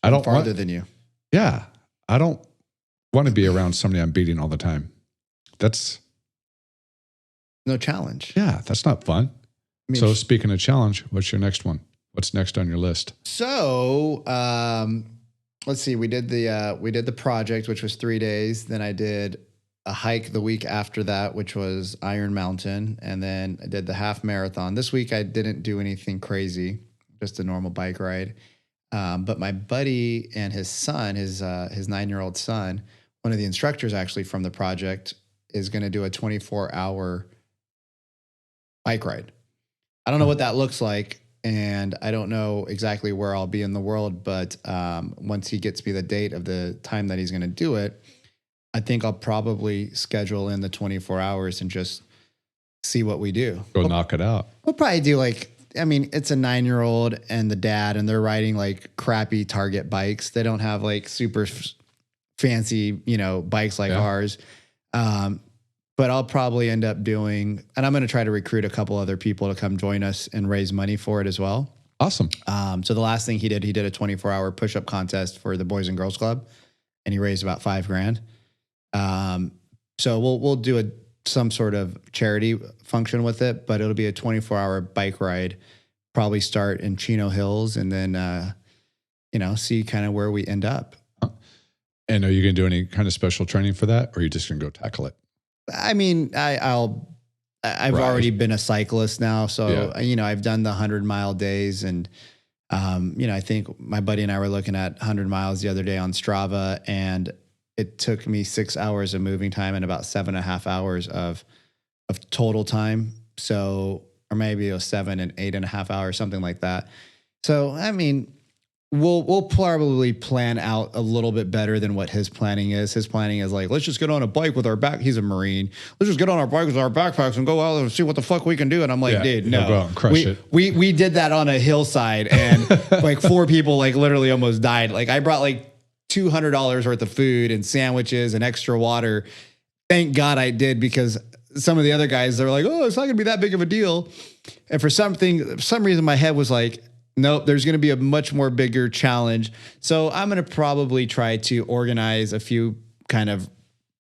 I don't farther than you. Yeah. I don't want to be around somebody I'm beating all the time. That's no challenge. Yeah, that's not fun. So speaking of challenge, what's your next one? What's next on your list? So, let's see. We did the project, which was 3 days. Then I did a hike the week after that, which was Iron Mountain. And then I did the half marathon. This week I didn't do anything crazy, just a normal bike ride. But my buddy and his son, his 9-year-old son, one of the instructors actually from the project, is going to do a 24-hour bike ride. I don't know what that looks like. And I don't know exactly where I'll be in the world, but once he gets me the date of the time that he's going to do it, I think I'll probably schedule in the 24 hours and just see what we do. Knock it out. We'll probably do it's a 9-year-old and the dad, and they're riding like crappy Target bikes. They don't have like super fancy, bikes like ours. But I'll probably end up doing, and I'm going to try to recruit a couple other people to come join us and raise money for it as well. Awesome. So the last thing he did a 24-hour push-up contest for the Boys and Girls Club, and he raised about $5,000. So we'll do some sort of charity function with it, but it'll be a 24-hour bike ride. Probably start in Chino Hills and then see kind of where we end up. And are you going to do any kind of special training for that, or are you just going to go tackle it? I mean, I've already been a cyclist now. So, I've done the 100-mile days and, I think my buddy and I were looking at 100 miles the other day on Strava, and it took me 6 hours of moving time and about 7.5 hours of total time. So, or maybe it was 7 and 8.5 hours, something like that. So, I mean, we'll probably plan out a little bit better than what his planning is. His planning is like, let's just get on a bike with our back. He's a Marine. Let's just get on our bike with our backpacks and go out and see what the fuck we can do. And I'm like, dude, no. Go out and crush it. We did that on a hillside, and like 4 people like literally almost died. Like I brought like $200 worth of food and sandwiches and extra water. Thank God I did, because some of the other guys, they're like, oh, it's not going to be that big of a deal. And for some reason, my head was like, nope, there's going to be a much more bigger challenge. So I'm going to probably try to organize a few kind of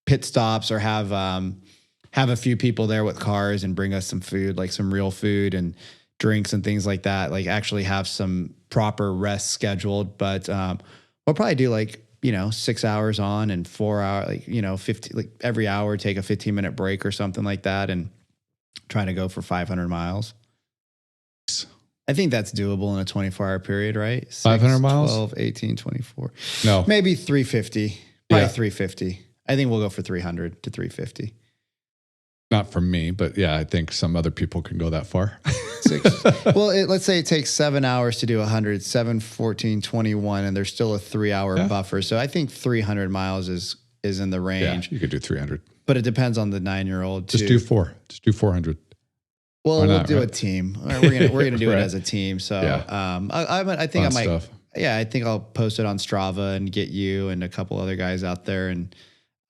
pit stops or have a few people there with cars and bring us some food, like some real food and drinks and things like that. Like actually have some proper rest scheduled. But we'll probably do like, 6 hours on and 4 hours, like, 50, like every hour, take a 15-minute break or something like that and try to go for 500 miles. I think that's doable in a 24-hour period, right? 500 miles? 12, 18, 24. No. Maybe 350. Probably 350. I think we'll go for 300 to 350. Not for me, but yeah, I think some other people can go that far. Well, let's say it takes 7 hours to do 100, 7, 14, 21, and there's still a 3-hour buffer. So I think 300 miles is in the range. Yeah, you could do 300. But it depends on the 9-year-old too. Just do 400. Well, we'll do a team. We're gonna do it as a team. So I think Fun stuff. I think I'll post it on Strava and get you and a couple other guys out there and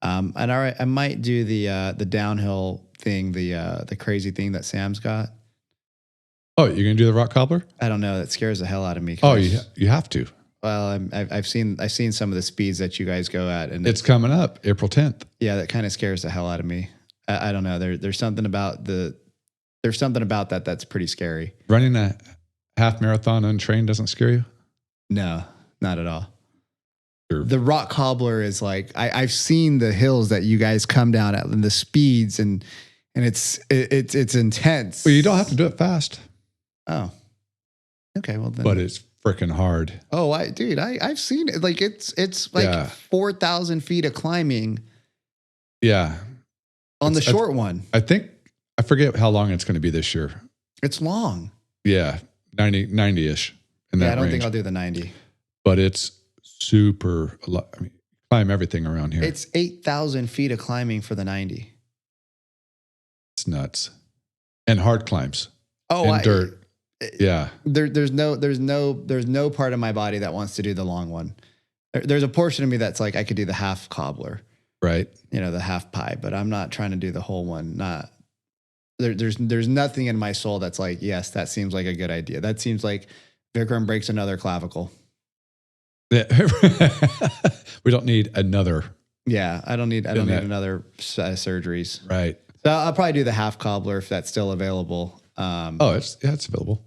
I might do the downhill thing, the crazy thing that Sam's got. Oh, you're gonna do the rock cobbler? I don't know. That scares the hell out of me. Oh, you have to. Well, I've seen some of the speeds that you guys go at, and it's coming up April 10th. Yeah, that kind of scares the hell out of me. I don't know. There's something about that that's pretty scary. Running a half marathon untrained doesn't scare you? No, not at all. The rock cobbler is like I've seen the hills that you guys come down at and the speeds and it's intense. Well, you don't have to do it fast. Oh, okay. Well, then, but it's freaking hard. Oh, I've seen it. Like it's like 4,000 feet of climbing. Yeah, on the short one. I forget how long it's going to be this year. It's long. Yeah, 90-ish in that range. I don't think I'll do the 90. But it's super. I mean, climb everything around here. It's 8,000 feet of climbing for the 90. It's nuts, and hard climbs. Oh, and dirt. Yeah. There's no part of my body that wants to do the long one. There's a portion of me that's like I could do the half cobbler. Right. The half pie, but I'm not trying to do the whole one. There's nothing in my soul that's like, yes, that seems like a good idea. That seems like Vikram breaks another clavicle. Yeah. We don't need another. Yeah, I don't need another set of surgeries. Right. So I'll probably do the half cobbler if that's still available. It's available.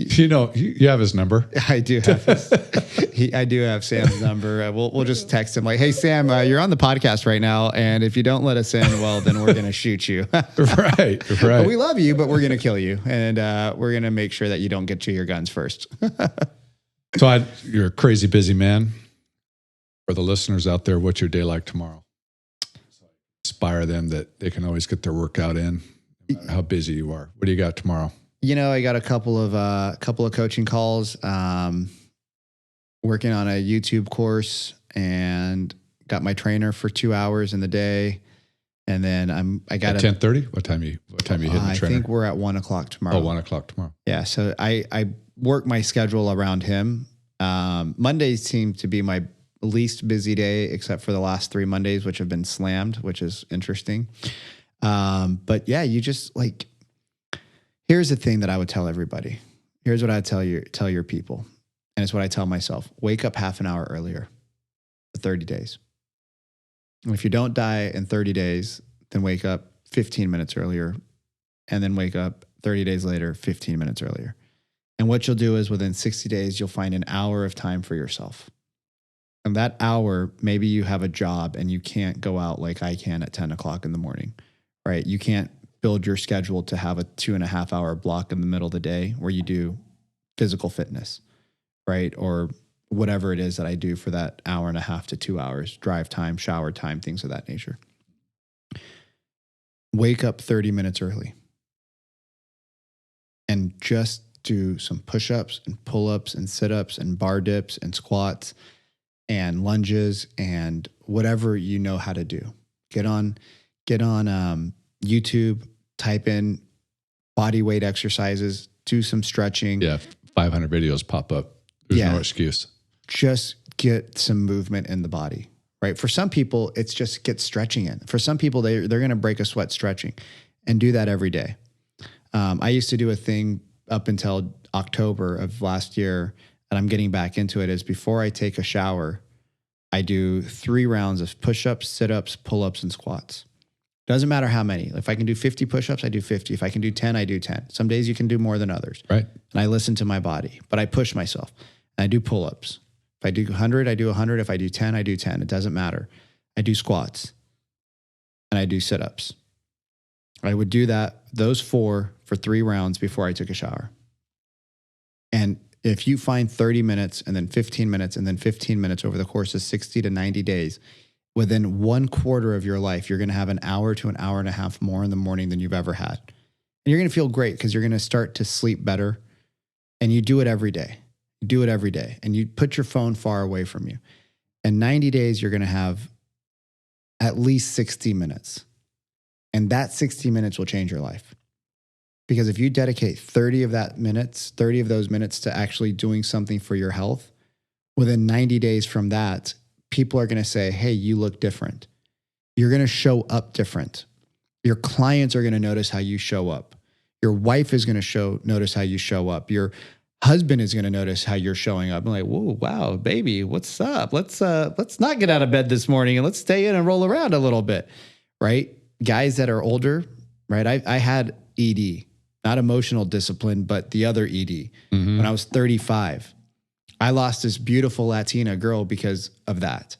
You have his number. I do have I do have Sam's number. We'll just text him like, hey, Sam, you're on the podcast right now. And if you don't let us in, well, then we're going to shoot you. Right. We love you, but we're going to kill you. And we're going to make sure that you don't get to your guns first. So you're a crazy busy man. For the listeners out there, what's your day like tomorrow? Inspire them that they can always get their workout in, no matter how busy you are. What do you got tomorrow? I got a couple of coaching calls, working on a YouTube course, and got my trainer for 2 hours in the day. And then I got at 10:30. What time you hitting the trainer? I think we're at 1:00 tomorrow. Oh, 1:00 tomorrow. Yeah. So I work my schedule around him. Mondays seem to be my least busy day, except for the last 3 Mondays, which have been slammed, which is interesting. But yeah, you just like, here's the thing that I would tell everybody. Here's what I tell your people. And it's what I tell myself. Wake up half an hour earlier for 30 days. And if you don't die in 30 days, then wake up 15 minutes earlier and then wake up 30 days later, 15 minutes earlier. And what you'll do is within 60 days, you'll find an hour of time for yourself. And that hour, maybe you have a job and you can't go out like I can at 10 o'clock in the morning, right? You can't build your schedule to have a 2.5 hour block in the middle of the day where you do physical fitness, right? Or whatever it is that I do for that 1.5 to 2 hours, drive time, shower time, things of that nature. Wake up 30 minutes early and just do some push-ups and pull-ups and sit-ups and bar dips and squats and lunges and whatever you know how to do. Get on YouTube, type in body weight exercises, do some stretching. Yeah, 500 videos pop up. There's no excuse. Just get some movement in the body, right? For some people, it's just get stretching in. For some people, they're going to break a sweat stretching and do that every day. I used to do a thing up until October of last year, and I'm getting back into it, is before I take a shower, I do 3 rounds of push-ups, sit-ups, pull-ups, and squats. Doesn't matter how many. If I can do 50 push-ups, I do 50. If I can do 10, I do 10. Some days you can do more than others. Right. And I listen to my body, but I push myself. And I do pull-ups. If I do 100, I do 100. If I do 10, I do 10. It doesn't matter. I do squats. And I do sit-ups. I would do those 4 for 3 rounds before I took a shower. And if you find 30 minutes and then 15 minutes and then 15 minutes over the course of 60 to 90 days, within 1/4 of your life, you're going to have an hour to an hour and a half more in the morning than you've ever had. And you're going to feel great because you're going to start to sleep better. And you do it every day. You do it every day. And you put your phone far away from you. In 90 days, you're going to have at least 60 minutes. And that 60 minutes will change your life. Because if you dedicate 30 of those minutes to actually doing something for your health, within 90 days from that, people are going to say, hey, you look different. You're going to show up different. Your clients are going to notice how you show up. Your wife is going to notice how you show up. Your husband is going to notice how you're showing up. I'm like, whoa, wow, baby, what's up? Let's not get out of bed this morning and let's stay in and roll around a little bit, right? Guys that are older, right? I had ED, not emotional discipline, but the other ED when I was 35. I lost this beautiful Latina girl because of that.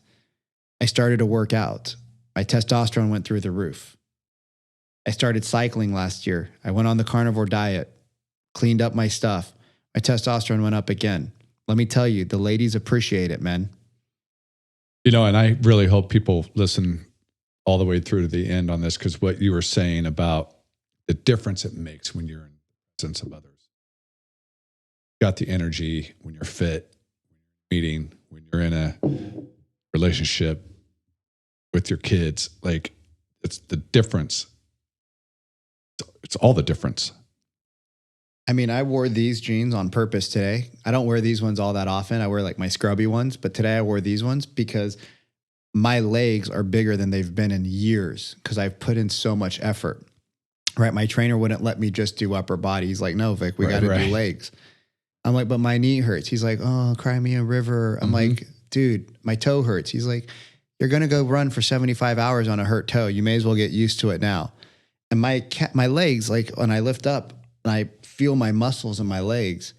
I started to work out. My testosterone went through the roof. I started cycling last year. I went on the Carnivore Diet, cleaned up my stuff. My testosterone went up again. Let me tell you, the ladies appreciate it, man. You know, and I really hope people listen all the way through to the end on this, because what you were saying about the difference it makes when you're in the presence of others. You got the energy when you're fit, meeting, when you're in a relationship with your kids. Like, it's the difference. It's all the difference. I mean, I wore these jeans on purpose today. I don't wear these ones all that often. I wear like my scrubby ones, but today I wore these ones because my legs are bigger than they've been in years because I've put in so much effort. Right? My trainer wouldn't let me just do upper body. He's like, no, Vic, we got to do legs. I'm like, but my knee hurts. He's like, oh, cry me a river. I'm like, dude, my toe hurts. He's like, you're going to go run for 75 hours on a hurt toe. You may as well get used to it now. And my legs, like when I lift up and I feel my muscles in my legs,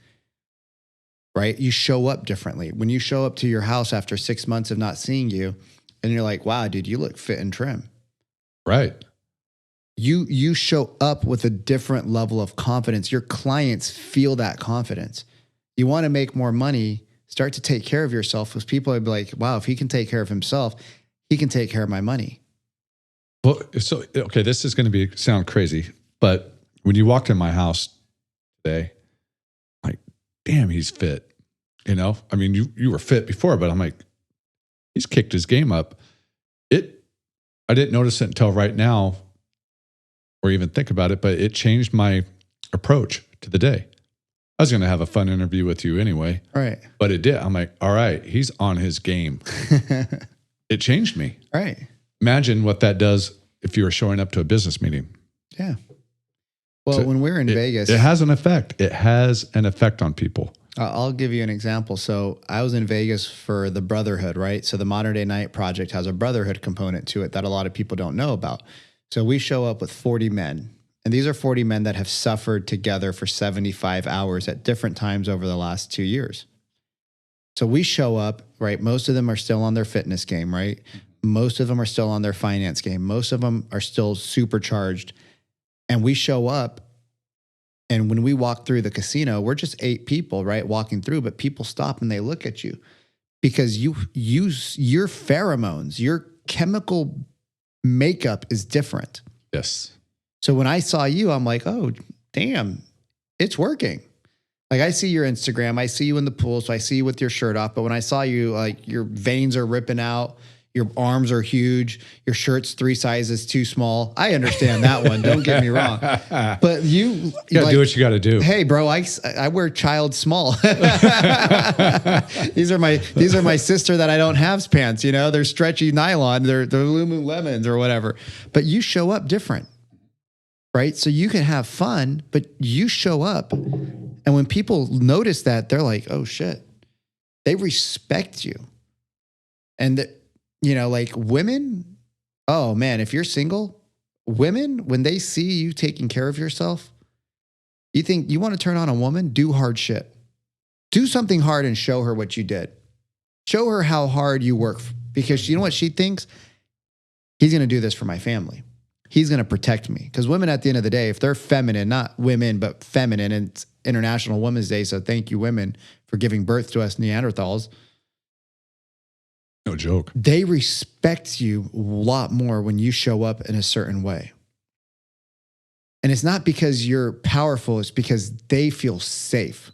right? You show up differently. When you show up to your house after 6 months of not seeing you and you're like, wow, dude, you look fit and trim. Right. You show up with a different level of confidence. Your clients feel that confidence. You want to make more money, start to take care of yourself, because people would be like, wow, if he can take care of himself, he can take care of my money. Well, so, okay, this is going to sound crazy, but when you walked in my house today, like, damn, he's fit. You know, I mean, you were fit before, but I'm like, he's kicked his game up. I didn't notice it until right now, or even think about it, but it changed my approach to the day. I was going to have a fun interview with you anyway. Right. But it did. I'm like, all right, he's on his game. It changed me. Right. Imagine what that does if you were showing up to a business meeting. Yeah. Well, so when we're in Vegas. It has an effect. It has an effect on people. I'll give you an example. So I was in Vegas for the Brotherhood, right? So the Modern Day Night Project has a brotherhood component to it that a lot of people don't know about. So we show up with 40 men. And these are 40 men that have suffered together for 75 hours at different times over the last 2 years. So we show up, right? Most of them are still on their fitness game, right? Most of them are still on their finance game. Most of them are still supercharged. And we show up, and when we walk through the casino, we're just 8 people, right, walking through, but people stop and they look at you because you use your pheromones, your chemical makeup is different. Yes. So when I saw you, I'm like, oh, damn, it's working. Like, I see your Instagram, I see you in the pool, so I see you with your shirt off. But when I saw you, like, your veins are ripping out, Your arms are huge. Your shirt's 3 sizes too small. I understand that one. Don't get me wrong. But you gotta do what you got to do. Hey, bro, I wear child small. These are my sister that I don't have pants. You know, they're stretchy nylon. They're Lululemons or whatever. But you show up different, right? So you can have fun, but you show up, and when people notice that, they're like, "Oh shit," they respect you, and. You know, like women, oh man, if you're single, women, when they see you taking care of yourself, you think you want to turn on a woman, do hard shit. Do something hard and show her what you did. Show her how hard you work, because you know what she thinks? He's going to do this for my family. He's going to protect me. Because women, at the end of the day, if they're feminine, not women, but feminine, and it's International Women's Day, so thank you, women, for giving birth to us Neanderthals. No joke. They respect you a lot more when you show up in a certain way. And it's not because you're powerful, it's because they feel safe.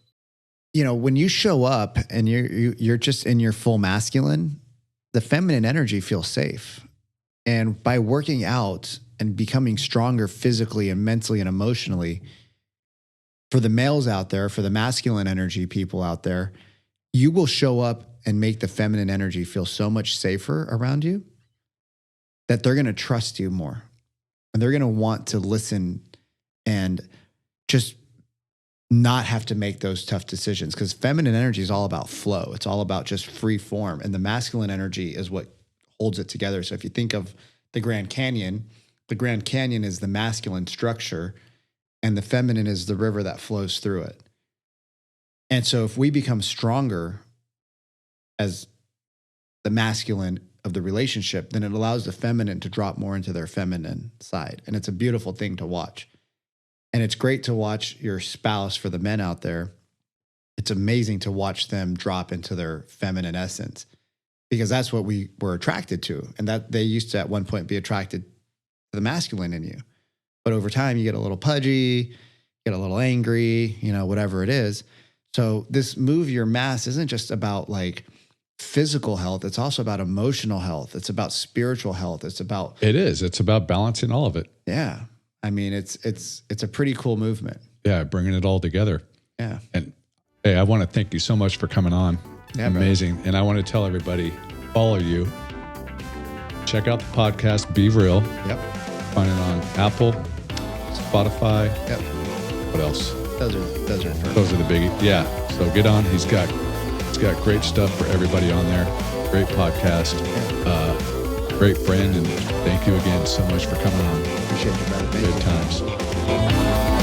You know, when you show up and you're just in your full masculine, the feminine energy feels safe. And by working out and becoming stronger physically and mentally and emotionally, for the males out there, for the masculine energy people out there, you will show up and make the feminine energy feel so much safer around you that they're going to trust you more. And they're going to want to listen and just not have to make those tough decisions. Because feminine energy is all about flow. It's all about just free form. And the masculine energy is what holds it together. So if you think of the Grand Canyon is the masculine structure, and the feminine is the river that flows through it. And so if we become stronger as the masculine of the relationship, then it allows the feminine to drop more into their feminine side. And it's a beautiful thing to watch. And it's great to watch your spouse, for the men out there. It's amazing to watch them drop into their feminine essence, because that's what we were attracted to. And that they used to at one point be attracted to the masculine in you. But over time, you get a little pudgy, get a little angry, you know, whatever it is. So this move your mass isn't just about like physical health. It's also about emotional health. It's about spiritual health. It's about balancing all of it. Yeah. I mean, it's a pretty cool movement. Yeah. Bringing it all together. Yeah. And hey, I want to thank you so much for coming on. Yeah, amazing. Brother. And I want to tell everybody, follow you, check out the podcast, Be Real. Yep. Find it on Apple, Spotify. Yep. What else? Those are the biggie. Yeah. So get on. He's got great stuff for everybody on there. Great podcast. Great friend. And thank you again so much for coming on. Appreciate you, brother. Good times.